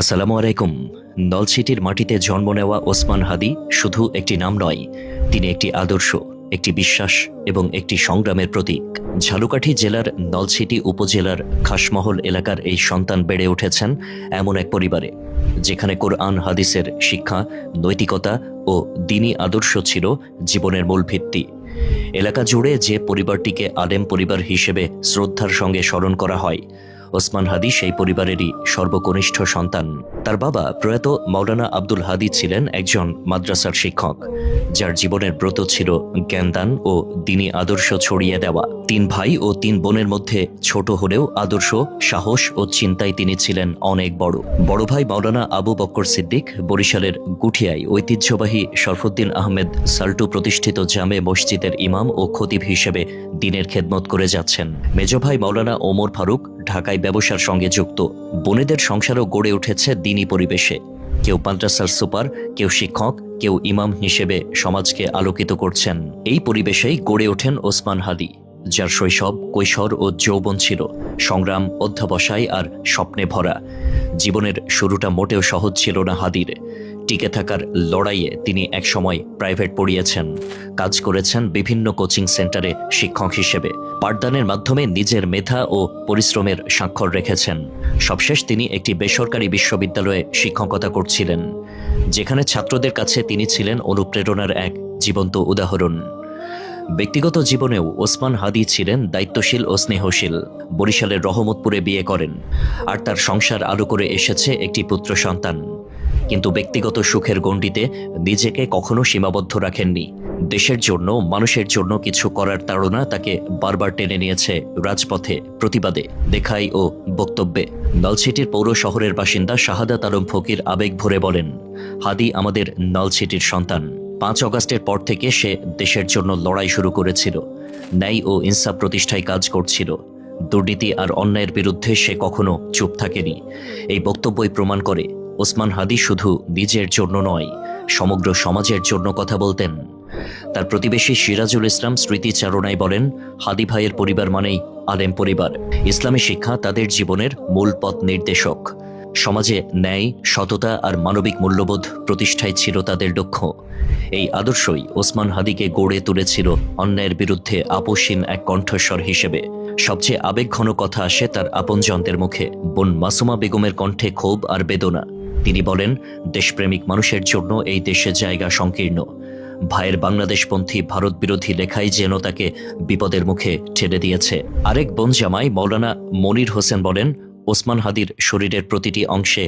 আসসালামু আলাইকুম। নলছিটির মাটিতে জন্ম নেওয়া ওসমান হাদি শুধু একটি নাম নয়, তিনি একটি আদর্শ, একটি বিশ্বাস এবং একটি সংগ্রামের প্রতীক। ঝালকাঠি জেলার নলছিটি উপজেলার খাসমহল এলাকার এই সন্তান বেড়ে উঠেছেন এমন এক পরিবারে, যেখানে কোরআন হাদিসের শিক্ষা, নৈতিকতা ও দ্বীনি আদর্শ ছিল জীবনের মূল ভিত্তি। এলাকা জুড়ে যে পরিবারটিকে আলেম পরিবার হিসেবে শ্রদ্ধার সঙ্গে স্মরণ করা হয়, ওসমান হাদি সেই পরিবারেরই সর্বকনিষ্ঠ সন্তান। তার বাবা প্রয়াত মাওলানা আব্দুল হাদি ছিলেন একজন মাদ্রাসার শিক্ষক, যার জীবনের ব্রত ছিল জ্ঞানদান ও দ্বীনি আদর্শ ছড়িয়ে দেওয়া। 3 ভাই ও 3 বোনের মধ্যে ছোট হলেও আদর্শ, সাহস ও চিন্তায় তিনি ছিলেন অনেক বড়। বড় ভাই মাওলানা আবু বক্কর সিদ্দিক বরিশালের গুঠিয়ায় ঐতিহ্যবাহী শরফুদ্দীন আহমেদ সাল্টু প্রতিষ্ঠিত জামে মসজিদের ইমাম ও খতিব হিসেবে দ্বীনের খেদমত করে যাচ্ছেন। মেজ ভাই মাওলানা ওমর ফারুক ঢাকায় ব্যবসার সঙ্গে যুক্ত। বোনেদের সংসারও গড়ে উঠেছে দ্বীনি পরিবেশে। কেউ মাদ্রাসার সুপার, কেউ শিক্ষক, কেউ ইমাম হিসেবে সমাজকে আলোকিত করছেন। এই পরিবেশেই গড়ে ওঠেন ওসমান হাদি, যার শৈশব, কৈশোর ও যৌবন ছিল সংগ্রাম, অধ্যবসায় আর স্বপ্নে ভরা। জীবনের শুরুটা মোটেও সহজ ছিল না হাদির। টিকে থাকার লড়াইয়ে তিনি একসময় প্রাইভেট পড়িয়েছেন, কাজ করেছেন বিভিন্ন কোচিং সেন্টারে শিক্ষক হিসেবে, পাঠদানের মাধ্যমে নিজের মেধা ও পরিশ্রমের স্বাক্ষর রেখেছেন। সবশেষ তিনি একটি বেসরকারি বিশ্ববিদ্যালয়ে শিক্ষকতা করছিলেন, যেখানে ছাত্রদের কাছে তিনি ছিলেন অনুপ্রেরণার এক জীবন্ত উদাহরণ। ব্যক্তিগত জীবনেও ওসমান হাদি ছিলেন দায়িত্বশীল ও স্নেহশীল। বরিশালের রহমতপুরে বিয়ে করেন, আর তার সংসার আলো করে এসেছে একটি পুত্র সন্তান। কিন্তু ব্যক্তিগত সুখের গণ্ডিতে নিজেকে কখনো সীমাবদ্ধ রাখেননি। দেশের জন্য, মানুষের জন্য কিছু করার তাড়না তাকে বারবার টেনে নিয়েছে রাজপথে, প্রতিবাদে, দেখাই ও বক্তব্যে। নলছিটির পৌর শহরের বাসিন্দা শাহাদাত আলম ফকির আবেগ ভরে বলেন, হাদি আমাদের নলছিটির সন্তান। 5 অগাস্টের পর থেকে সে দেশের জন্য লড়াই শুরু করেছিল, ন্যায় ও ইনসাফ প্রতিষ্ঠায় কাজ করছিল। দুর্নীতি আর অন্যায়ের বিরুদ্ধে সে কখনো চুপ থাকেনি। এই বক্তব্যই প্রমাণ করে ওসমান হাদি শুধু নিজের জন্য নয়, সমগ্র সমাজের জন্য কথা বলতেন। তার প্রতিবেশী সিরাজুল ইসলাম স্মৃতিচারণায় বলেন, হাদি ভাইয়ের পরিবার মানেই আলেম পরিবার। ইসলামী শিক্ষা তাদের জীবনের মূল পথ নির্দেশক। সমাজে ন্যায়, সততা আর মানবিক মূল্যবোধ প্রতিষ্ঠায় ছিল তাদের লক্ষ্য। এই আদর্শই ওসমান হাদিকে গড়ে তুলেছিল অন্যায়ের বিরুদ্ধে আপোষহীন এক কণ্ঠস্বর হিসেবে। সবচেয়ে আবেগঘন কথা আসে তার আপনজনদের মুখে। বোন মাসুমা বেগমের কণ্ঠে ক্ষোভ আর বেদনা। তিনি বলেন, দেশপ্রেমিক মানুষের জন্য এই দেশে জায়গা সংকীর্ণ। ভাইয়ের বাংলাদেশপন্থী ভারত বিরোধী লেখাই যেন তাকে বিপদের মুখে ঠেলে দিয়েছে। আরেক বোন জামাই মাওলানা মনির হোসেন বলেন, ওসমান হাদির শরীরের প্রতিটি অংশে